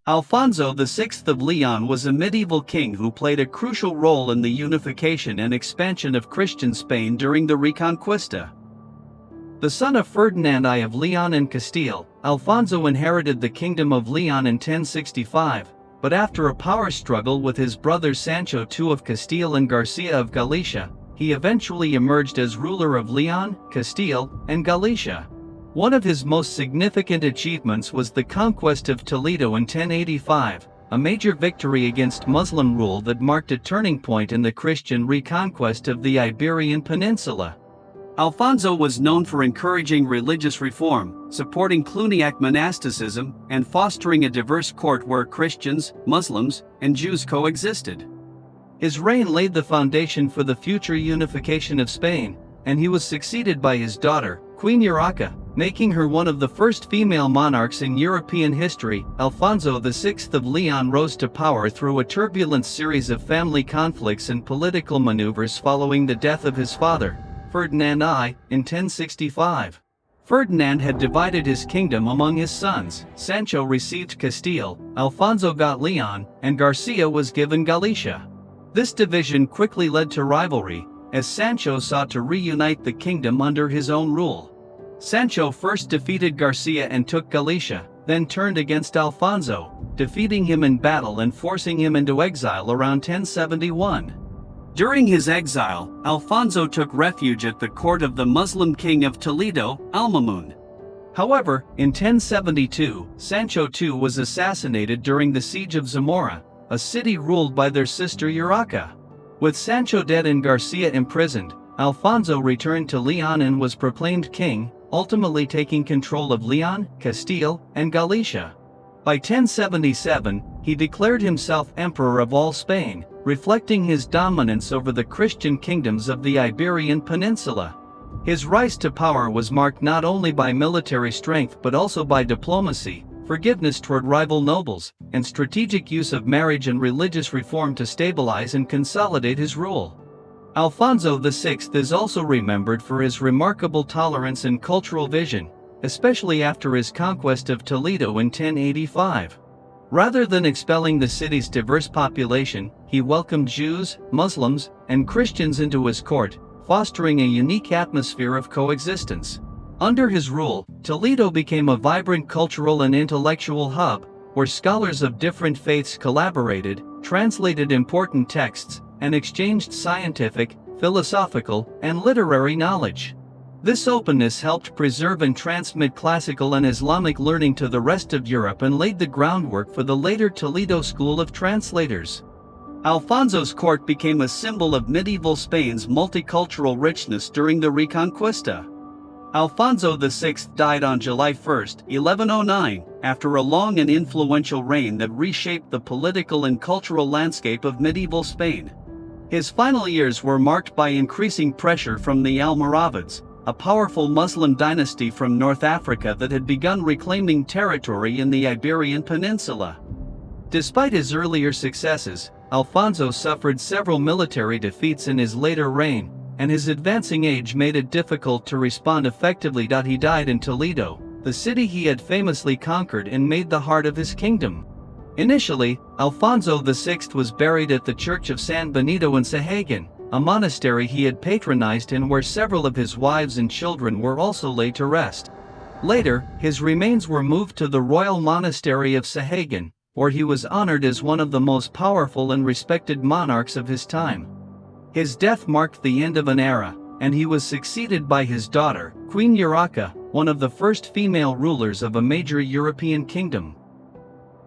Alfonso VI of León was a medieval king who played a crucial role in the unification and expansion of Christian Spain during the Reconquista. The son of Ferdinand I of León and Castile, Alfonso inherited the Kingdom of León in 1065, but after a power struggle with his brothers Sancho II of Castile and Garcia of Galicia, he eventually emerged as ruler of León, Castile, and Galicia. One of his most significant achievements was the conquest of Toledo in 1085, a major victory against Muslim rule that marked a turning point in the Christian reconquest of the Iberian Peninsula. Alfonso was known for encouraging religious reform, supporting Cluniac monasticism, and fostering a diverse court where Christians, Muslims, and Jews coexisted. His reign laid the foundation for the future unification of Spain, and he was succeeded by his daughter, Queen Urraca, making her one of the first female monarchs in European history. Alfonso VI of León rose to power through a turbulent series of family conflicts and political maneuvers following the death of his father, Ferdinand I, in 1065. Ferdinand had divided his kingdom among his sons. Sancho received Castile, Alfonso got León, and Garcia was given Galicia. This division quickly led to rivalry, as Sancho sought to reunite the kingdom under his own rule. Sancho first defeated Garcia and took Galicia, then turned against Alfonso, defeating him in battle and forcing him into exile around 1071. During his exile, Alfonso took refuge at the court of the Muslim king of Toledo, Al-Mamun. However, in 1072, Sancho II was assassinated during the siege of Zamora, a city ruled by their sister Urraca. With Sancho dead and Garcia imprisoned, Alfonso returned to León and was proclaimed king, ultimately taking control of León, Castile, and Galicia. By 1077, he declared himself emperor of all Spain, reflecting his dominance over the Christian kingdoms of the Iberian Peninsula. His rise to power was marked not only by military strength but also by diplomacy, forgiveness toward rival nobles, and strategic use of marriage and religious reform to stabilize and consolidate his rule. Alfonso VI is also remembered for his remarkable tolerance and cultural vision, especially after his conquest of Toledo in 1085. Rather than expelling the city's diverse population, he welcomed Jews, Muslims, and Christians into his court, fostering a unique atmosphere of coexistence. Under his rule, Toledo became a vibrant cultural and intellectual hub, where scholars of different faiths collaborated, translated important texts, and exchanged scientific, philosophical, and literary knowledge. This openness helped preserve and transmit classical and Islamic learning to the rest of Europe and laid the groundwork for the later Toledo school of translators. Alfonso's court became a symbol of medieval Spain's multicultural richness during the Reconquista. Alfonso VI died on July 1, 1109, after a long and influential reign that reshaped the political and cultural landscape of medieval Spain. His final years were marked by increasing pressure from the Almoravids, a powerful Muslim dynasty from North Africa that had begun reclaiming territory in the Iberian Peninsula. Despite his earlier successes, Alfonso suffered several military defeats in his later reign, and his advancing age made it difficult to respond effectively. He died in Toledo, the city he had famously conquered and made the heart of his kingdom. Initially, Alfonso VI was buried at the Church of San Benito in Sahagun, a monastery he had patronized and where several of his wives and children were also laid to rest. Later, his remains were moved to the Royal Monastery of Sahagun, where he was honored as one of the most powerful and respected monarchs of his time. His death marked the end of an era, and he was succeeded by his daughter, Queen Urraca, one of the first female rulers of a major European kingdom.